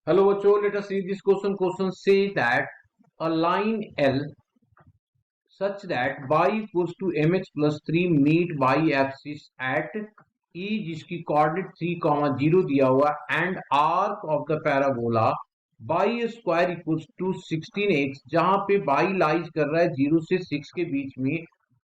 Hello, बच्चों. Let us read this question. Question say that a line L such that y equals to mx plus 3 meet y axis at E जिसकी coordinate 3, 0 दिया हुआ and arc of the parabola y square equals to 16x जहां पे y lies कर रहा है 0 से 6 के बीच में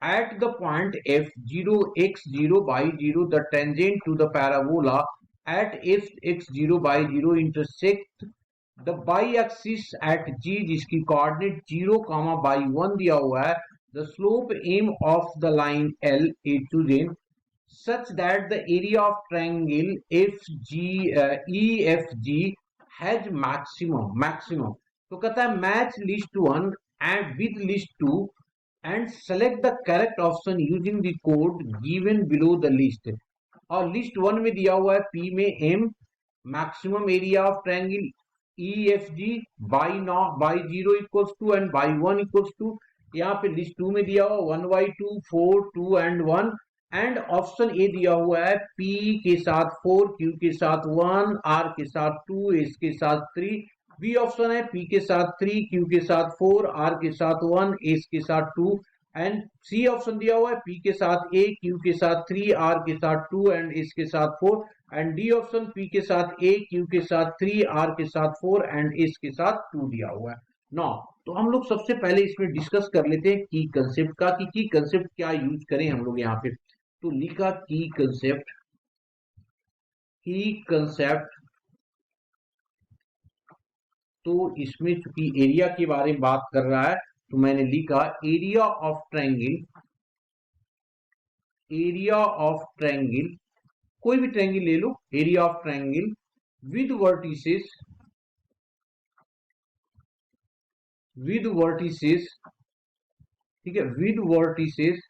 at the point f 0 x 0 y 0 the tangent to the parabola at f x 0 y 0 intersect the y axis at G जिसकी coordinate 0, y1 दिया हुआ है the slope M of the line L A two then such that the area of triangle F G E F G has maximum. तो कहता है match list one and with list two and select the correct option using the code given below the list. और list one में दिया हुआ है P में M maximum area of triangle EFG y zero equals to and y one equals to. यहाँ पे list to में दिया हुआ 1/2 4 2 एंड 1 एंड ऑप्शन ए दिया हुआ है P के साथ 4 Q के साथ 1 R के साथ 2 S के साथ 3. बी ऑप्शन है P के साथ 3 Q के साथ 4 R के साथ 1 S के साथ 2 एंड सी ऑप्शन दिया हुआ है P के साथ A Q के साथ 3 R के साथ 2 एंड S के साथ 4 एंड डी ऑप्शन P के साथ A Q के साथ 3 R के साथ 4 एंड S के साथ 2 दिया हुआ है. नौ तो हम लोग सबसे पहले इसमें डिस्कस कर लेते हैं की कंसेप्ट का कि की कंसेप्ट क्या यूज करें हम लोग यहाँ पे. तो लिखा की कंसेप्ट तो इसमें चूंकि एरिया के बारे में बात कर रहा है तो मैंने लिखा एरिया ऑफ ट्रायंगल कोई भी ट्रायंगल ले लो area of triangle with vertices ठीक है with vertices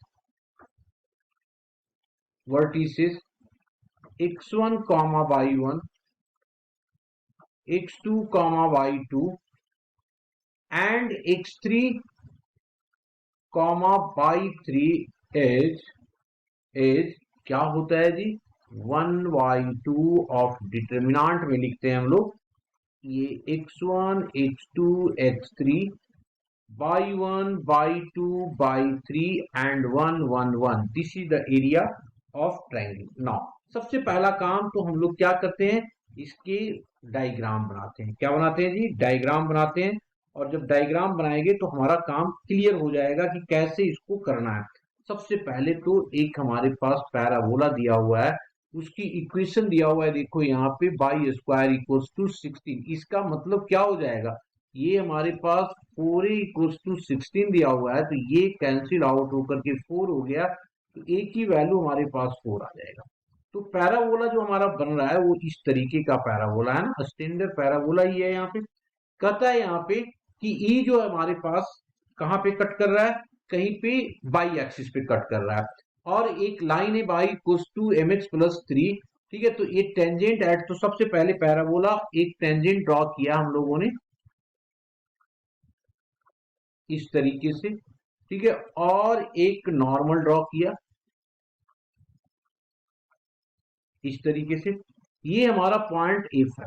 x1 y1 x2 y2 and x3 y3 as क्या होता है जी 1/2 ऑफ डिटर्मिनेंट में लिखते हैं हम लोग ये x1 x2 x3 y1 y2 y3 and 1 1 1. This is the area of triangle. Now सबसे पहला काम तो हम लोग क्या करते हैं इसके डायग्राम बनाते हैं. क्या बनाते हैं जी डायग्राम बनाते हैं. और जब डायग्राम बनाएंगे तो हमारा काम क्लियर हो जाएगा कि कैसे इसको करना है. सबसे पहले तो एक हमारे पास पैराबोला दिया हुआ है उसकी इक्वेशन दिया हुआ है देखो यहाँ पे y स्क्वायर इक्वल्स टू 16. इसका मतलब क्या हो जाएगा ये हमारे पास 4a इक्वल्स टू 16 दिया हुआ है तो ये कैंसिल आउट होकर के 4 हो गया तो a की वैल्यू हमारे पास 4 आ जाएगा. तो पैराबोला जो हमारा बन रहा है वो इस तरीके का पैराबोला है ना स्टैंडर्ड पैराबोला ही है. यहाँ पे कहता है यहाँ पे कि ई जो है हमारे पास कहाँ पे कट कर रहा है कहीं पे बाई एक्सिस पे कट कर रहा है और एक लाइन है y equals to mx plus 3. ठीक है तो ये टेंजेंट एट तो सबसे पहले पैराबोला एक टेंजेंट ड्रॉ किया हम लोगों ने इस तरीके से. ठीक है और एक नॉर्मल ड्रॉ किया इस तरीके से. ये हमारा पॉइंट एफ है.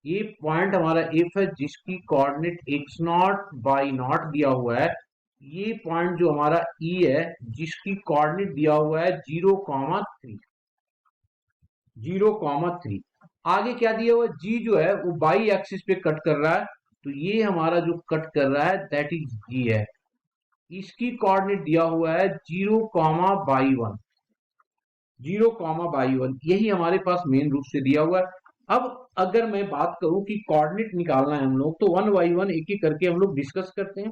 ये पॉइंट हमारा एफ है जिसकी कोऑर्डिनेट x0 y0 दिया हुआ है. ये पॉइंट जो हमारा ई है जिसकी कोऑर्डिनेट दिया हुआ है 0,3. आगे क्या दिया हुआ है जी जो है वो बाई एक्सिस पे कट कर रहा है तो ये हमारा जो कट कर रहा है दैट इज जी है. इसकी कोऑर्डिनेट दिया हुआ है 0,y1 यही हमारे पास मेन रूप से दिया हुआ है. अब अगर मैं बात करूं कि कोऑर्डिनेट निकालना है हम लोग तो 1/1 एक एक करके हम लोग डिस्कस करते हैं.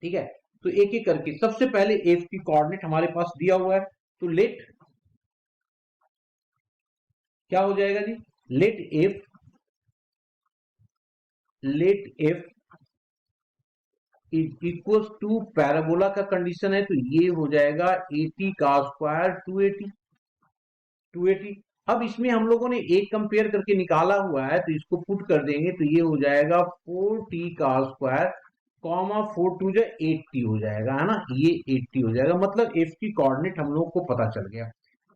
ठीक है तो एक एक करके सबसे पहले एफ की कोऑर्डिनेट हमारे पास दिया हुआ है तो लेट क्या हो जाएगा जी let F is equals to parabola का कंडीशन है तो ये हो जाएगा 80 का स्क्वायर 280. अब इसमें हम लोगों ने एक कंपेयर करके निकाला हुआ है तो इसको पुट कर देंगे तो ये हो जाएगा 4t का स्क्वायर 4 2 जो 80 हो जाएगा है ना. ये 80 हो जाएगा मतलब एफ की कोऑर्डिनेट हम लोग को पता चल गया.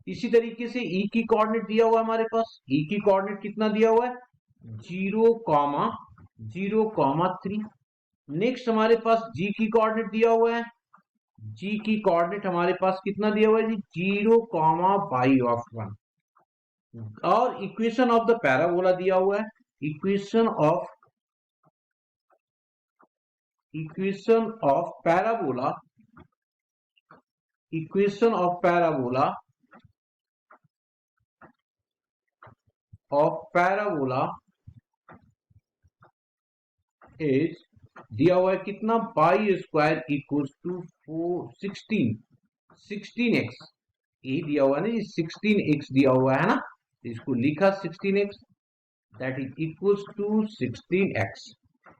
इसी तरीके से ई की कोऑर्डिनेट दिया हुआ है हमारे पास. ई की कोऑर्डिनेट कितना दिया हुआ है 0,3। नेक्स्ट हमारे पास जी की कोऑर्डिनेट दिया हुआ है, जी की कोऑर्डिनेट हमारे पास कितना दिया हुआ है जी 0,y(1) और इक्वेशन ऑफ द पैराबोला दिया हुआ है, इक्वेशन ऑफ पैराबोला इज दिया हुआ है कितना y² इक्वल्स टू 16x, ये दिया हुआ है ना, 16x दिया हुआ है ना, इसको लिखा 16x that is equals to 16x।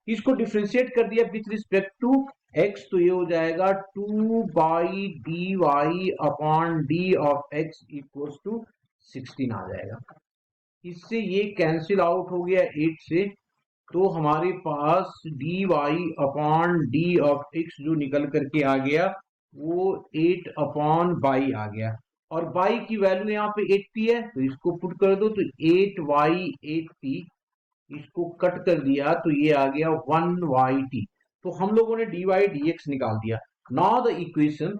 इसको डिफ्रेंशिएट कर दिया विथ रिस्पेक्ट टू x, तो ये हो जाएगा 2/dy/d of x equals to 16 आ जाएगा। इससे ये कैंसिल आउट हो गया 8 से, तो हमारे पास dy/d ऑफ x जो निकल करके आ गया वो 8/y आ गया, और y की वैल्यू यहाँ पे 80 है, तो इसको पुट कर दो, तो 8y80, इसको कट कर दिया तो ये आ गया 1y(t), तो हम लोगों ने dy dx निकाल दिया। Now the equation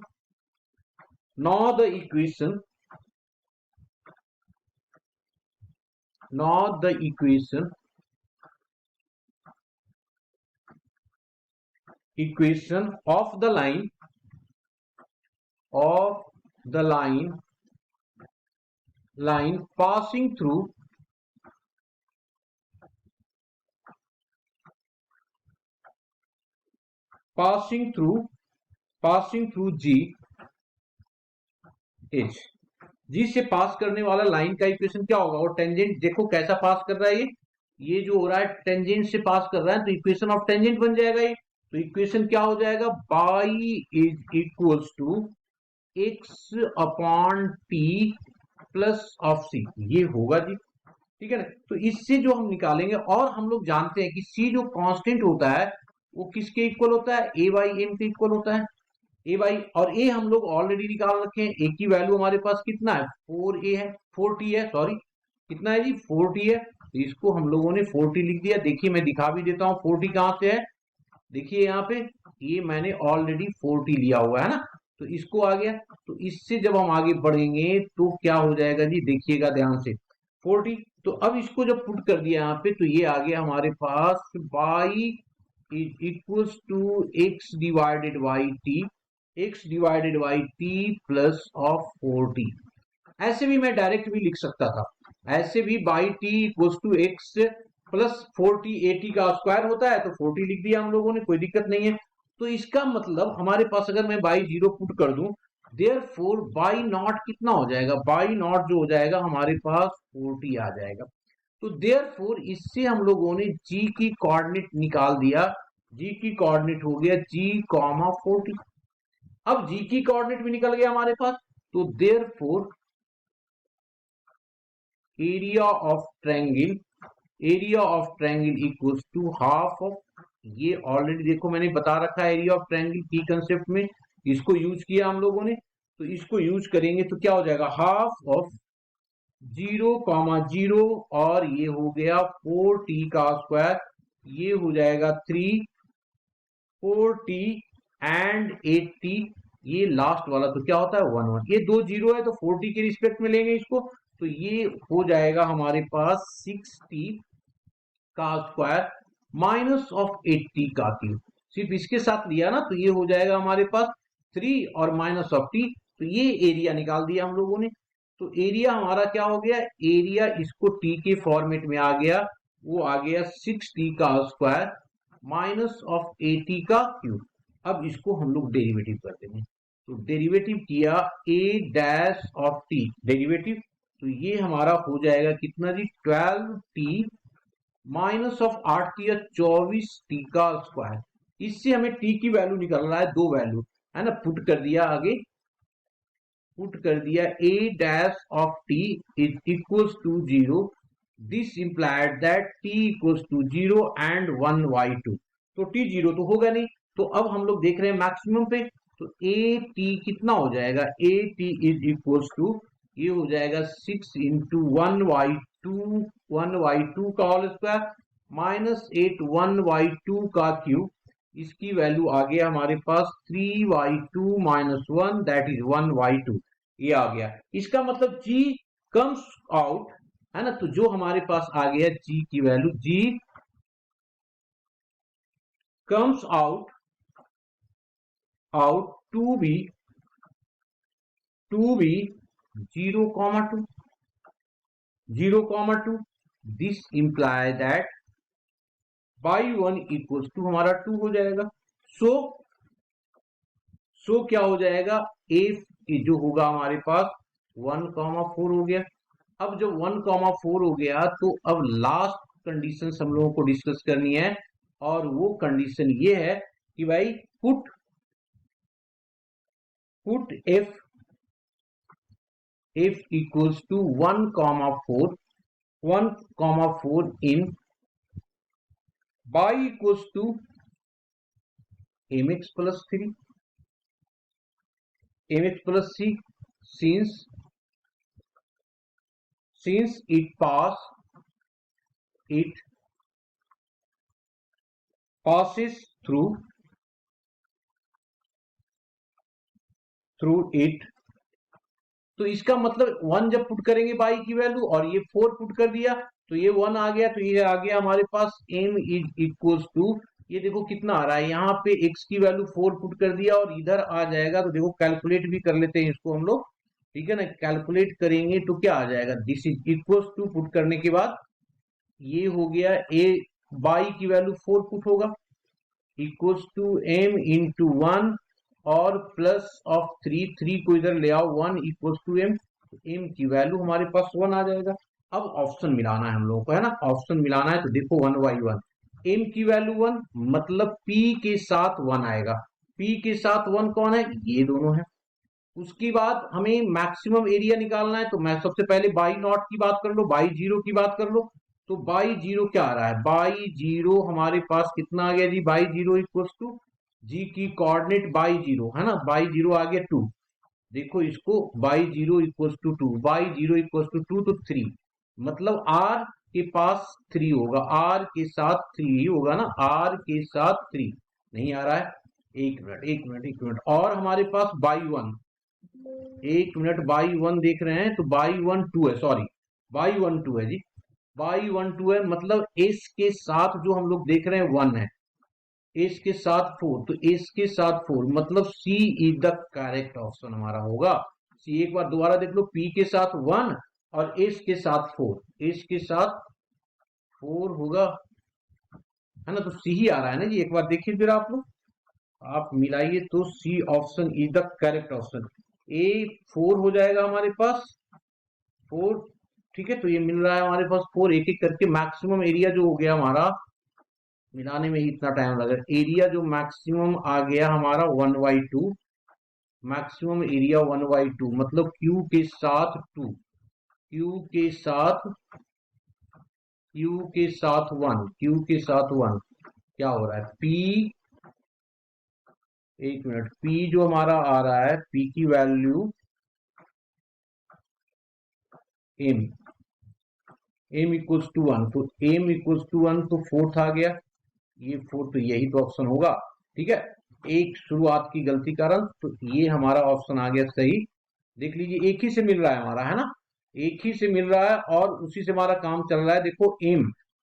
of the line passing through जी से पास करने वाला लाइन का इक्वेशन क्या होगा, और टेंजेंट देखो कैसा पास कर रहा है, ये जो हो रहा है टेंजेंट से पास कर रहा है, तो इक्वेशन ऑफ टेंजेंट बन जाएगा ये। तो इक्वेशन क्या हो जाएगा, y is equals to x/t plus of c, ये होगा जी, ठीक है ना। तो इससे जो हम निकालेंगे, और हम लोग जानते हैं कि c जो कांस्टेंट होता है वो किसके इक्वल होता है, a/m के इक्वल होता है, और a हम लोग ऑलरेडी निकाल रखे हैं, a की वैल्यू हमारे पास कितना है 4t है, सॉरी कितना है जी 4t है, तो इसको हम लोगों ने 4t लिख दिया। देखिए मैं दिखा भी देता हूं 4t कहां से है, देखिए यहाँ पे ये मैंने ऑलरेडी 4t लिया हुआ है ना, तो इसको आ गया। तो इससे जब हम आगे बढ़ेंगे तो क्या हो जाएगा जी, देखिएगा ध्यान से 4t, तो अब इसको जब पुट कर दिया यहाँ पे, तो ये आ गया हमारे पास y is equals to x/t plus of 4t। ऐसे भी मैं डायरेक्ट भी लिख सकता था, ऐसे भी y T equals to X plus 4t, 80 का स्क्वायर होता है, तो 4t लिख दिया हम लोगों ने, कोई दिक्कत नहीं है। तो इसका मतलब हमारे पास अगर मैं बाई 0 पुट कर दूं, देयरफॉर बाई नॉट कितना हो जाएगा, बाई नॉट जो हो जाएगा हमारे पास 4t आ जाएगा। तो देयरफॉर इससे हम लोगों ने g की कोऑर्डिनेट निकाल दिया, g की कोऑर्डिनेट हो गया g, 4t। अब g की कोऑर्डिनेट भी निकल गया हमारे पास, तो therefore area of triangle equals to half of, ये ऑलरेडी देखो मैंने बता रखा है एरिया ऑफ ट्रायंगल की कंसेप्ट में, इसको यूज किया हम लोगों ने, तो इसको यूज करेंगे तो क्या हो जाएगा, हाफ ऑफ 0,0, और ये हो गया 4t का स्क्वायर, ये हो जाएगा 3, 4t एंड 8t, ये लास्ट वाला तो क्या होता है 1, ये दो जीरो है तो 4t के रिस्पेक्ट में लेंगे इसको, तो ये हो जाएगा हमारे पास 6t का स्क्वायर माइनस ऑफ 8t का क्यूब, सिर्फ इसके साथ लिया ना, तो ये हो जाएगा हमारे पास 3 और माइनस ऑफ t, तो ये एरिया निकाल दिया हम लोगों ने। तो एरिया हमारा क्या हो गया, एरिया इसको t के फॉर्मेट में आ गया, वो आ गया 6t का स्क्वायर माइनस ऑफ 8t का क्यूब। अब इसको हम लोग डेरिवेटिव कर देंगे, तो डेरिवेटिव किया a dash of t derivative, तो ये हमारा हो जाएगा कितना जी 12t माइनस ऑफ 8t या 24t का स्क्वायर। इससे हमें t की वैल्यू निकालना है, दो वैल्यू है ना, पुट कर दिया आगे, पुट कर दिया a dash of t is equals to 0, this implied that t equals to 0 and 1/2, तो t 0 तो होगा नहीं, तो अब हम लोग देख रहे हैं मैक्सिमम पे, तो a t कितना हो जाएगा, a t is equals to ये हो जाएगा 6 इंटू 1/2 का होल स्क्वायर माइनस 8 1/2 का क्यूब। इसकी वैल्यू आ गया हमारे पास 3/2 माइनस 1 दैट इज 1/2। ये आ गया। इसका मतलब g कम्स आउट, है ना। तो जो हमारे पास आ गया g की value, g comes out to be 0,2 0,2। This imply that y1 equals to हमारा 2 हो जाएगा। सो क्या हो जाएगा, एफ जो होगा हमारे पास 1,4 हो गया। अब जब 1,4 हो गया तो अब लास्ट कंडीशन हम लोगों को डिस्कस करनी है, और वो कंडीशन ये है कि भाई put f equals to 1,4 in y equals to mx plus 3 mx plus c, since it passes through it। तो इसका मतलब 1 जब पुट करेंगे y की वैल्यू और ये 4 पुट कर दिया तो ये 1 आ गया, तो ये आ गया हमारे पास m इज इक्वल्स टू, ये देखो कितना आ रहा है, यहाँ पे x की वैल्यू 4 पुट कर दिया और इधर आ जाएगा। तो देखो कैलकुलेट भी कर लेते हैं इसको हम लोग, ठीक है ना। कैलकुलेट करेंगे तो क्या आ जाएगा, this is equals to, put करने के बाद ये हो गया y की वैल्यू 4 पुट होगा इक्वल्स टू m इंटू 1 और प्लस ऑफ 3 को इधर ले आओ 1 इक्वल्स टू m। m की वैल्यू हमारे पास 1 आ जाएगा। अब ऑप्शन मिलाना है हम लोगों को, है ना। ऑप्शन मिलाना है तो देखो 1/1 m की वैल्यू 1 मतलब p के साथ 1 आएगा। p के साथ 1 कौन है, ये दोनों है। उसके बाद हमें मैक्सिमम एरिया निकालना है, तो मैं सबसे पहले बाई नॉट की बात कर लो, बाई जीरो की बात कर लो। तो बाई जीरो क्या आ रहा है, बाई जीरो हमारे पास कितना आ गया जी, बाई जीरो इक्वल्स टू जी की कोऑर्डिनेट बाई जीरो, है ना। बाई जीरो आ गया 2। देखो इसको, y zero equals to 2, y zero equals to 2 तो 3, मतलब r के पास 3 होगा, r के साथ 3 होगा ना, r के साथ 3 नहीं आ रहा है। एक मिनट और हमारे पास बाई 1, एक मिनट, बाई 1 देख रहे हैं तो बाई 1 2 है, सॉरी बाई 1 2 है जी, बाई 1 2 है। मतलब s के साथ जो हम लोग देख रहे हैं 1 है, s के साथ 4, तो s के साथ 4 मतलब c is the correct option हमारा होगा। c एक बार दोबारा देख लो, p के साथ 1 और s के साथ 4, s के साथ 4 होगा, है ना। तो c ही आ रहा है ना जी, एक बार देखिए फिर आप लोग, आप मिलाइए तो C option is the correct option. A 4 हो जाएगा हमारे पास 4, ठीक है। तो ये मिल रहा है हमारे पास 4, एक एक करके मैक्सिमम एरिया जो हो गया हमारा, मिलाने में ही इतना टाइम लगा, एरिया जो मैक्सिमम आ गया हमारा 1/2, मैक्सिमम एरिया 1/2 मतलब क्यू के साथ 2, क्यू के साथ 1, क्यू के साथ 1 क्या हो रहा है, पी, एक मिनट, P जो हमारा आ रहा है, P की वैल्यू m इक्वल्स टू 1, तो m इक्वल्स टू 1 तो 4th आ गया, ये 4 तो यही तो ऑप्शन होगा, ठीक है। एक शुरुआत की गलती कारण तो ये हमारा ऑप्शन आ गया सही। देख लीजिए एक ही से मिल रहा है हमारा, है ना, एक ही से मिल रहा है और उसी से हमारा काम चल रहा है। देखो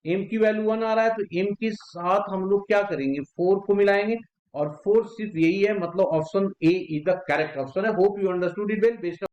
m की वैल्यू 1 आ रहा है, तो m के साथ हम लोग क्या करेंगे, 4 को मिलाएंगे, और 4 सिर्फ यही है, मतलब option A is the correct option है। Hope you understood it well. Best